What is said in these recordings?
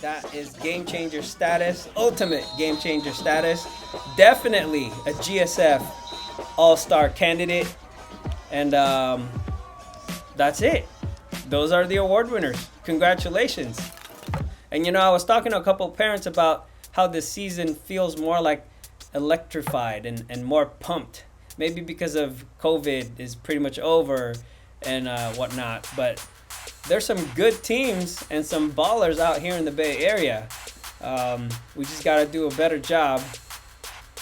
That is game changer status, ultimate game changer status. Definitely a GSF All-Star candidate. And that's it. Those are the award winners. Congratulations. And I was talking to a couple of parents about how this season feels more like electrified and more pumped. Maybe because of COVID is pretty much over and whatnot. But there's some good teams and some ballers out here in the Bay Area. We just got to do a better job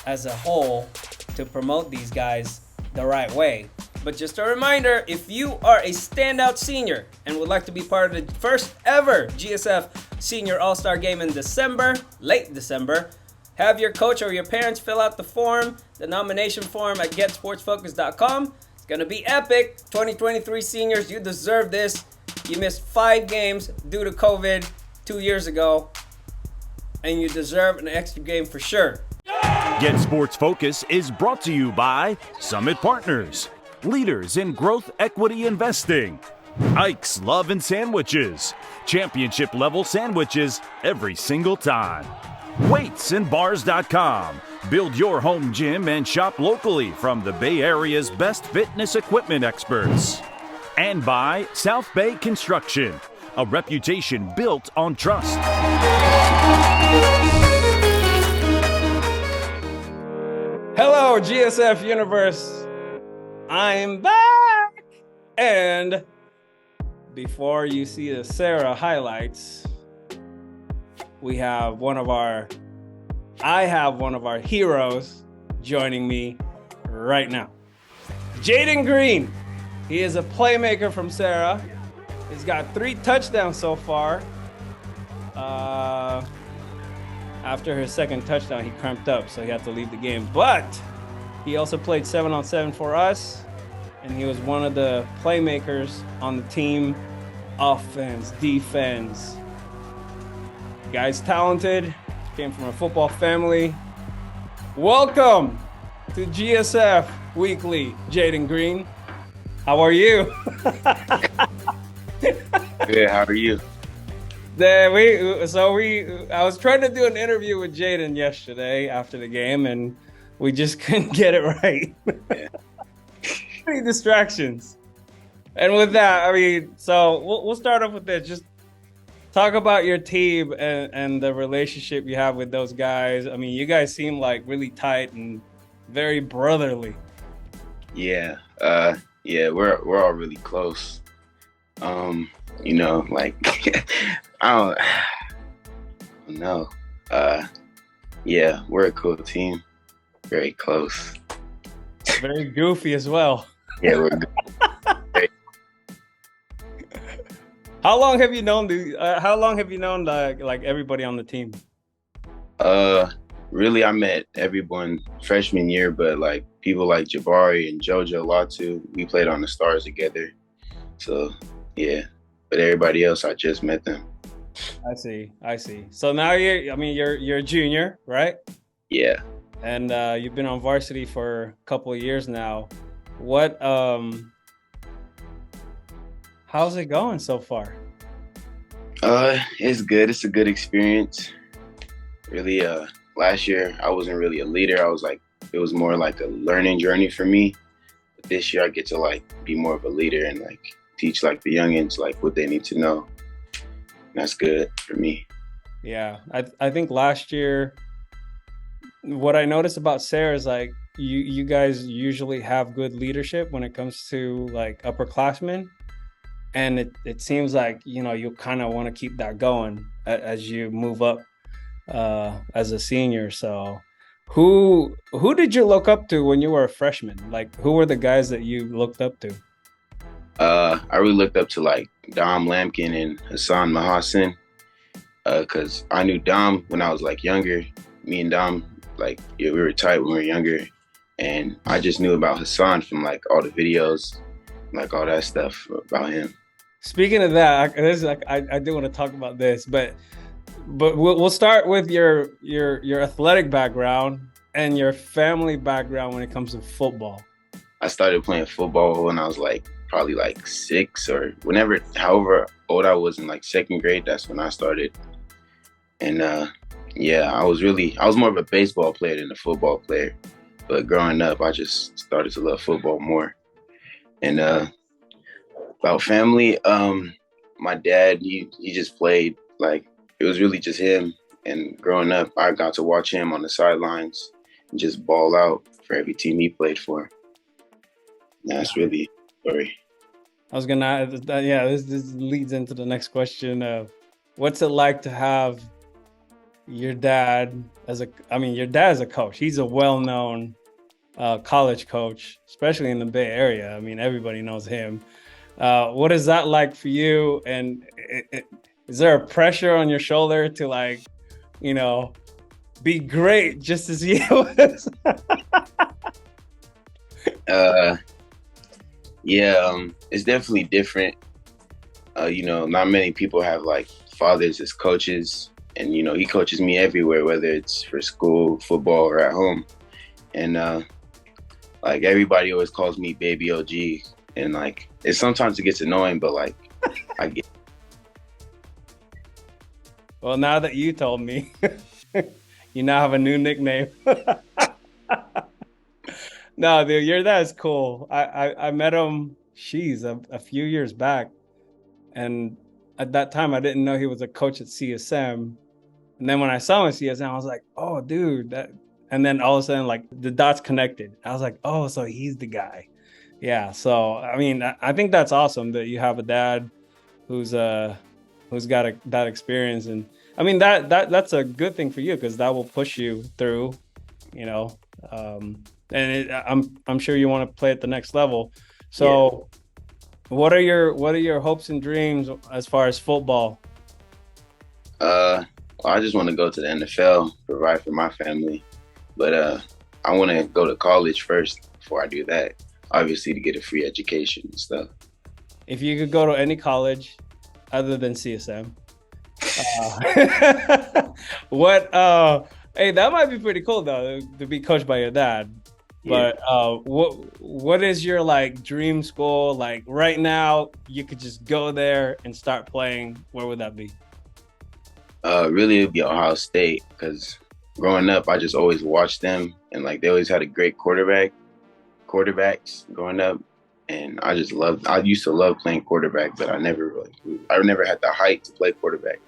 as a whole to promote these guys the right way. But just a reminder, if you are a standout senior and would like to be part of the first ever GSF Senior All-Star Game in December, late December, have your coach or your parents fill out the form, the nomination form at GetSportsFocus.com. It's going to be epic. 2023 seniors, you deserve this. You missed 5 games due to COVID 2 years ago, and you deserve an extra game for sure. Get Sports Focus is brought to you by Summit Partners, leaders in growth equity investing. Ike's Love and Sandwiches, championship level sandwiches every single time. Weightsandbars.com, build your home gym and shop locally from the Bay Area's best fitness equipment experts. And by South Bay Construction, a reputation built on trust. Hello, GSF Universe. I'm back. And before you see the Serra highlights, I have one of our heroes joining me right now. Jayden Green. He is a playmaker from Serra. He's got 3 touchdowns so far. After his second touchdown, he cramped up, so he had to leave the game. But he also played 7-on-7 for us, and he was one of the playmakers on the team. Offense, defense. Guy's talented. Came from a football family. Welcome to GSF Weekly, Jaden Green. How are you? Good, how are you? I was trying to do an interview with Jayden yesterday after the game, and we just couldn't get it right. Yeah. Many distractions. And with that, we'll start off with this. Just talk about your team and the relationship you have with those guys. I mean, you guys seem like really tight and very brotherly. Yeah, we're all really close. I don't know. Yeah, we're a cool team. Very close. Very goofy as well. Yeah, we're good. How long have you known like everybody on the team? Really, I met everyone freshman year, but like people like Jabari and JoJo Latu, we played on the Stars together. So yeah, but everybody else, I just met them. I see. So now you're a junior, right? Yeah. And you've been on varsity for a couple of years now. How's it going so far? It's good. It's a good experience. Really, last year I wasn't really a leader. It was more like a learning journey for me. But this year I get to like be more of a leader and like teach like the youngins like what they need to know. And that's good for me. Yeah, I think last year, what I noticed about Serra is like you guys usually have good leadership when it comes to like upperclassmen. And it seems like, you kind of want to keep that going as you move up as a senior. So who did you look up to when you were a freshman? Like, who were the guys that you looked up to? I really looked up to like Dom Lampkin and Hassan Mahasin because I knew Dom when I was like younger. Me and Dom, like, we were tight when we were younger. And I just knew about Hassan from like all the videos, like all that stuff about him. Speaking of that, I do want to talk about this, but we'll start with your athletic background and your family background when it comes to football. I started playing football when I was like probably like 6 or however old I was in like second grade. That's when I started And yeah, I was more of a baseball player than a football player. But growing up, I just started to love football more. And about family, my dad, he just played. Like, it was really just him. And growing up, I got to watch him on the sidelines and just ball out for every team he played for. And that's really the story. I was gonna, yeah, this leads into the next question of what's it like to have your dad your dad is a coach. He's a well-known college coach, especially in the Bay Area. I mean, everybody knows him. What is that like for you? And is there a pressure on your shoulder to, like, you know, be great just as he was? Yeah, it's definitely different. Not many people have like fathers as coaches, and he coaches me everywhere, whether it's for school, football, or at home. And like, everybody always calls me Baby OG, and like, sometimes it gets annoying, but like, I get. Well, now that you told me, you now have a new nickname. No, dude, your dad's cool. I met him, a few years back. And at that time, I didn't know he was a coach at CSM. And then when I saw him at CSM, I was like, oh, dude. And then all of a sudden, like, the dots connected. I was like, oh, so he's the guy. Yeah. So, I mean, I think that's awesome that you have a dad who's got that experience. And I mean, that's a good thing for you, because that will push you through, and I'm sure you want to play at the next level. So yeah. What are your hopes and dreams as far as football? I just want to go to the NFL, provide for my family, but I want to go to college first before I do that, obviously, to get a free education and stuff. If you could go to any college other than CSM, hey, that might be pretty cool though, to be coached by your dad. Yeah. But what is your, like, dream school? Like, right now, you could just go there and start playing. Where would that be? Really, it'd be Ohio State, because growing up, I just always watched them, and like, they always had a great quarterbacks growing up, and I used to love playing quarterback, but I never had the height to play quarterback.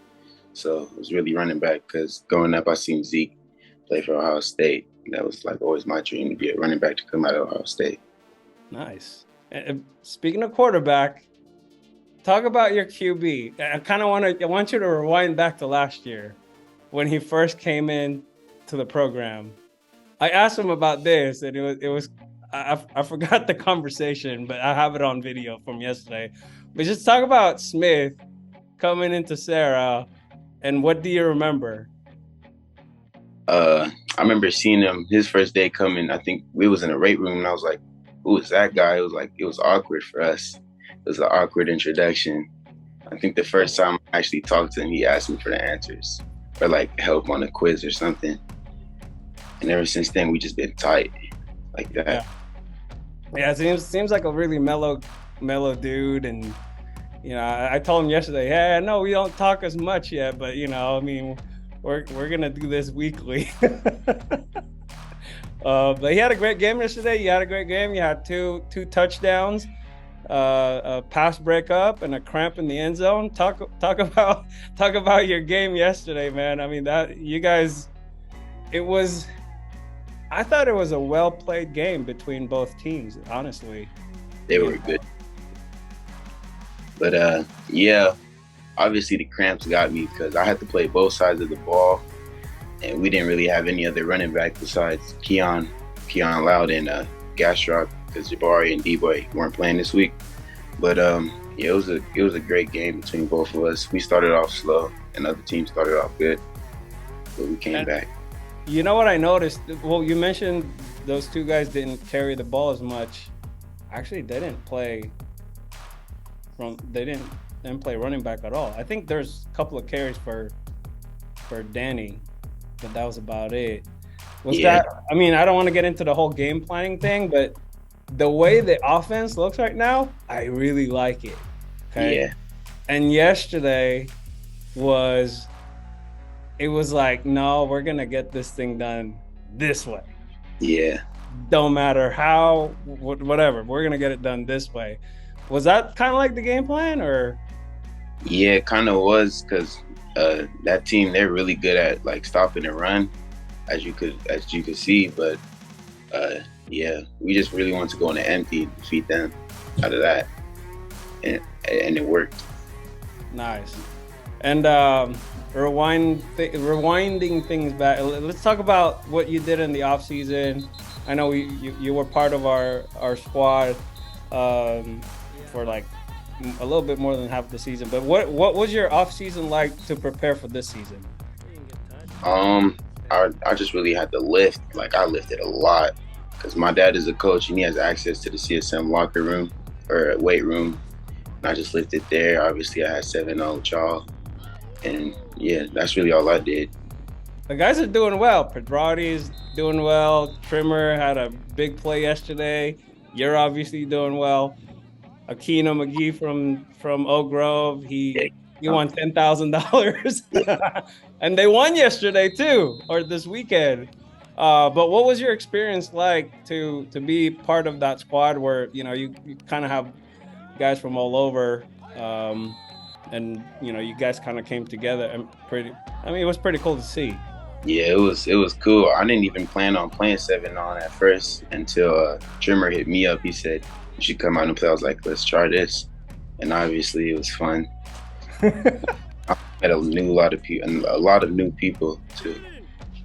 So it was really running back, because growing up, I seen Zeke play for Ohio State. And that was like always my dream, to be a running back to come out of Ohio State. Nice. And speaking of quarterback, talk about your QB. I want you to rewind back to last year when he first came in to the program. I asked him about this, and it was I forgot the conversation, but I have it on video from yesterday. But just talk about Smith coming into Serra, and what do you remember? I remember seeing him his first day coming. I think we was in a weight room, and I was like, who is that guy? It was awkward for us. It was an awkward introduction. I think the first time I actually talked to him, he asked me for the answers or like help on a quiz or something. And ever since then, we just been tight like that. Yeah, it seems like a really mellow dude. And, I told him yesterday, hey, I know we don't talk as much yet, but, I mean, we're gonna do this weekly. But he had a great game yesterday. You had a great game. You had two touchdowns, a pass breakup, and a cramp in the end zone. Talk about your game yesterday, man. I mean, I thought it was a well played game between both teams. Honestly, they were good. But yeah. Obviously, the cramps got me because I had to play both sides of the ball, and we didn't really have any other running back besides Keon Loud and Gastrock, because Jabari and D-Boy weren't playing this week. But yeah, it was a great game between both of us. We started off slow, and other teams started off good, but we came back. You know what I noticed? Well, you mentioned those two guys didn't carry the ball as much. Actually, they didn't play running back at all. I think there's a couple of carries for Danny, but that was about it. That, I mean, I don't want to get into the whole game planning thing, but the way the offense looks right now, I really like it. Okay. Yeah. And yesterday was it was like, no, we're gonna get this thing done this way. Yeah. Don't matter how, whatever, we're gonna get it done this way. Was that kind of like the game plan, or? Yeah, it kind of was, because that team, they're really good at like stopping the run, as you could see. But yeah, we just really wanted to go on the empty and defeat them out of that, and it worked. Nice. And rewinding things back, let's talk about what you did in the off season. I know you were part of our squad for like a little bit more than half the season. But what was your off season like to prepare for this season? I just really had to lift. Like, I lifted a lot because my dad is a coach and he has access to the CSM locker room or weight room. And I just lifted there. Obviously, I had 7-0 jaw. And yeah, that's really all I did. The guys are doing well. Pedrati's doing well. Trimmer had a big play yesterday. You're obviously doing well. Aquino McGee from Oak Grove, he won $10,000, and they won yesterday too, or this weekend. But what was your experience like to be part of that squad where you kind of have guys from all over, and you guys kind of came together and it was pretty cool to see. Yeah, it was cool. I didn't even plan on playing 7-on at first until Trimmer hit me up. He said, "You should come out and play." I was like, "Let's try this," and obviously it was fun. I met a lot of new people too.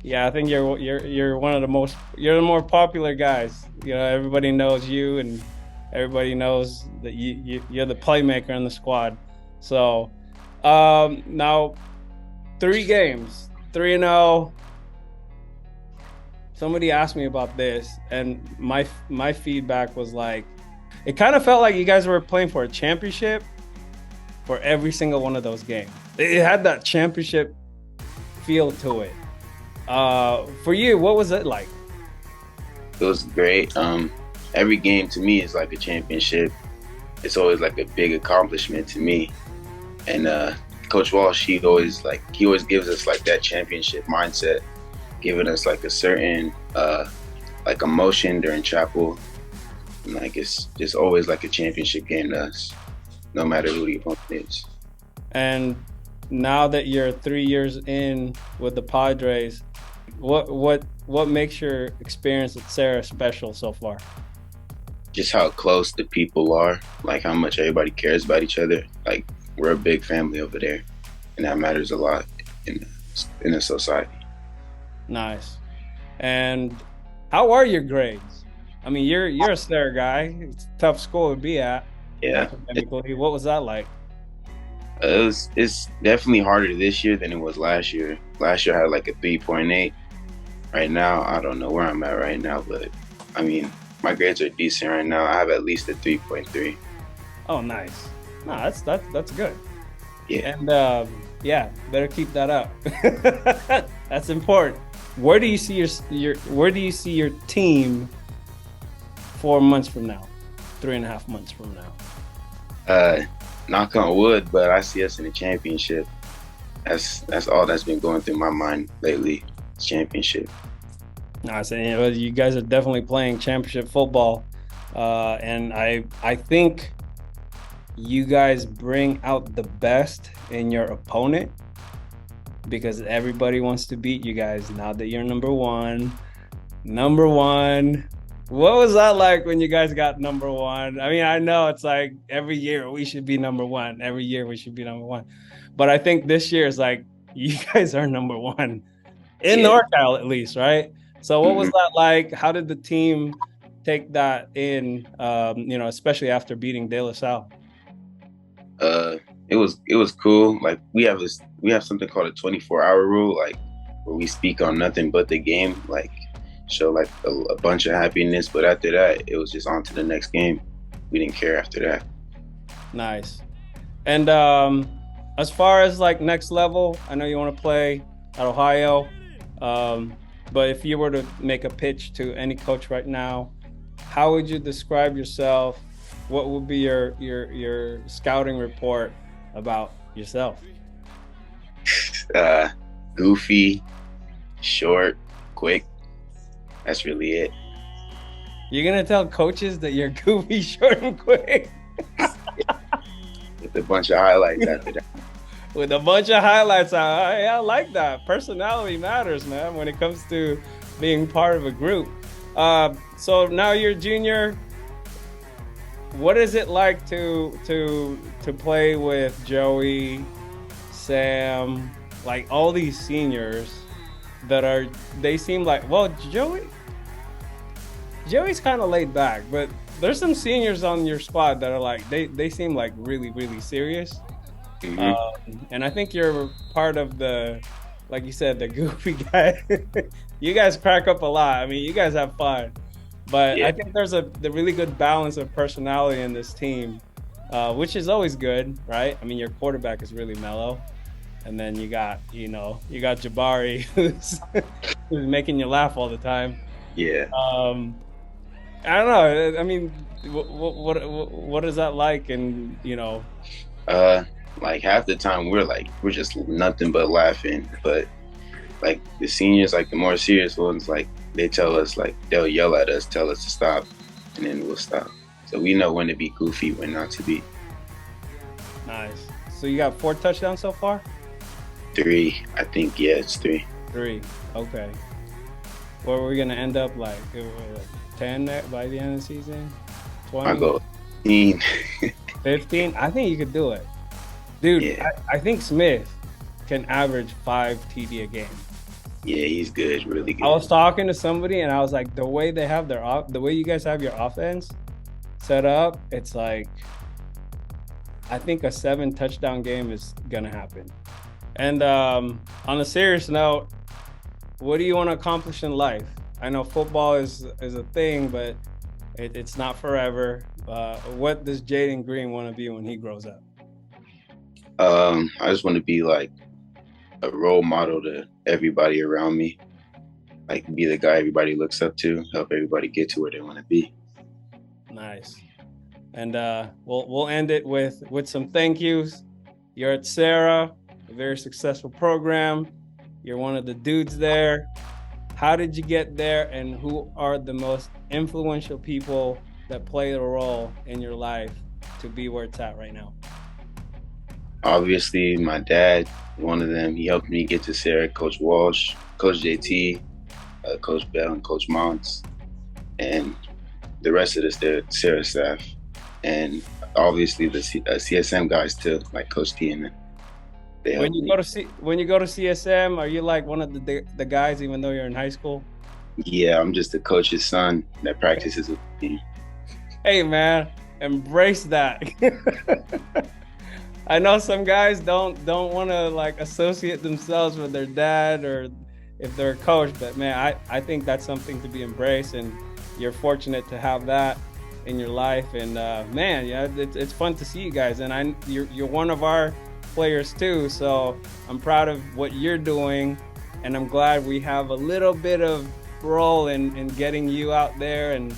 Yeah, I think you're one of you're the more popular guys. Everybody knows you, and everybody knows that you're the playmaker in the squad. So now 3 games, 3-0. Somebody asked me about this, and my feedback was like, it kind of felt like you guys were playing for a championship for every single one of those games. It had that championship feel to it. For you, what was it like? It was great. Every game to me is like a championship. It's always like a big accomplishment to me. And Coach Walsh, he always gives us like that championship mindset, giving us like a certain like emotion during chapel. And like it's just always like a championship game to us, no matter who the opponent is. And now that you're 3 years in with the Padres, what makes your experience at Serra special so far? Just how close the people are, like how much everybody cares about each other. Like, we're a big family over there, and that matters a lot in a society. Nice. And how are your grades? I mean, you're a Serra guy. It's a tough school to be at. Yeah. Academically. What was that like? It's definitely harder this year than it was last year. Last year I had like a 3.8. Right now, I don't know where I'm at right now, but I mean, my grades are decent right now. I have at least a 3.3. Oh, nice. No, that's good. Yeah. And yeah, better keep that up. That's important. Where do you see your team 4 months from now, 3.5 months from now? Knock on wood, but I see us in the championship. That's all that's been going through my mind lately. Championship. No, I say you guys are definitely playing championship football, and I think you guys bring out the best in your opponent because everybody wants to beat you guys now that you're number one. What was that like when you guys got number one? I mean, I know it's like every year we should be number one. Every year we should be number one. But I think this year is like you guys are number one in NorCal at least, right? So what was that like? How did the team take that in, especially after beating De La Salle? It was cool. Like we have something called a 24-hour rule, like where we speak on nothing but the game, like show like a bunch of happiness, but after that it was just on to the next game. We didn't care after that. Nice. And as far as like next level, I know you want to play at Ohio, but if you were to make a pitch to any coach right now, how would you describe yourself? What would be your scouting report about yourself? goofy, short, quick. That's really it. You're gonna tell coaches that you're goofy, short, and quick? With a bunch of highlights after that. With a bunch of highlights, I like that. Personality matters, man, when it comes to being part of a group. So now you're a junior. What is it like to play with Joey, Sam, like all these seniors that they seem like, well, Joey's kind of laid back, but there's some seniors on your squad that are like, they seem like really, really serious. Mm-hmm. And I think you're part of the, like you said, the goofy guy. You guys crack up a lot. I mean, you guys have fun. But yeah. I think there's the really good balance of personality in this team, which is always good, right? I mean, your quarterback is really mellow. And then you got Jabari, who's making you laugh all the time. Yeah. I don't know. I mean, what is that like? And, like half the time we're just nothing but laughing. But like the seniors, like the more serious ones, like they tell us, like they'll yell at us, tell us to stop, and then we'll stop. So we know when to be goofy, when not to be. Nice. So you got 4 touchdowns so far? 3, I think. Yeah, it's 3. 3. Okay. What are we gonna end up like? 10 by the end of the season? 20? I'll go 15. 15? I think you could do it. Dude, yeah. I think Smith can average 5 TD a game. Yeah, he's good, really good. I was talking to somebody and I was like, the way they have the way you guys have your offense set up, it's like, I think a 7 touchdown game is gonna happen. And on a serious note, what do you want to accomplish in life? I know football is a thing, but it's not forever. What does Jayden Green want to be when he grows up? I just want to be like a role model to everybody around me. Like be the guy everybody looks up to, help everybody get to where they want to be. Nice. And we'll end it with some thank yous. You're at Serra, a very successful program. You're one of the dudes there. How did you get there, and who are the most influential people that played a role in your life to be where it's at right now? Obviously, my dad, one of them. He helped me get to Serra. Coach Walsh, Coach JT, Coach Bell, and Coach Mounts, and the rest of the Serra staff, and obviously the CSM guys too, like Coach T and them. When you go to CSM, are you like one of the guys, even though you're in high school? Yeah, I'm just the coach's son that practices with me. Hey man, embrace that. I know some guys don't want to like associate themselves with their dad or if they're a coach, but man, I think that's something to be embraced, and you're fortunate to have that in your life. And man, yeah, it's fun to see you guys, and you're one of our players too, so I'm proud of what you're doing, and I'm glad we have a little bit of role in getting you out there. And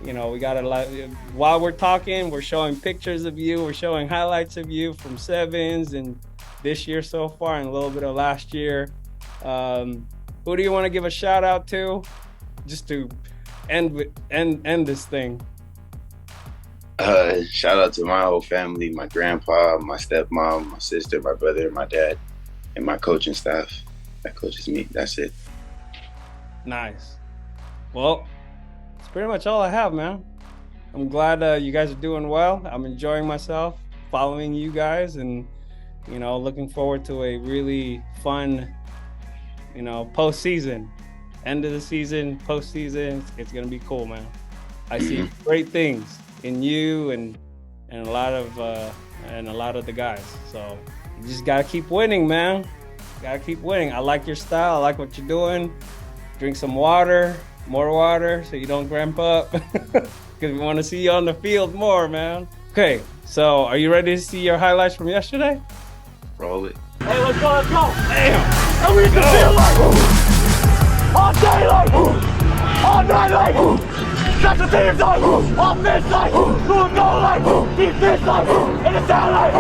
we got a lot. While we're talking, we're showing pictures of you, we're showing highlights of you from sevens and this year so far, and a little bit of last year. Who do you want to give a shout out to, just to end this thing? Shout out to my whole family, my grandpa, my stepmom, my sister, my brother, my dad, and my coaching staff that coaches me. That's it. Nice. Well, that's pretty much all I have, man. I'm glad you guys are doing well. I'm enjoying myself following you guys, and looking forward to a really fun postseason. End of the season, postseason. It's gonna be cool, man. I see great things in you and a lot of the guys. So you just gotta keep winning, man. Gotta keep winning. I like your style. I like what you're doing. Drink some water, more water, so you don't cramp up. Because we want to see you on the field more, man. Okay, so are you ready to see your highlights from yesterday? Roll it. Hey, let's go. Damn. And we can feel like all day, like all night, like. That's the team's like, offense like, doing goal like, defense like, and it's out like.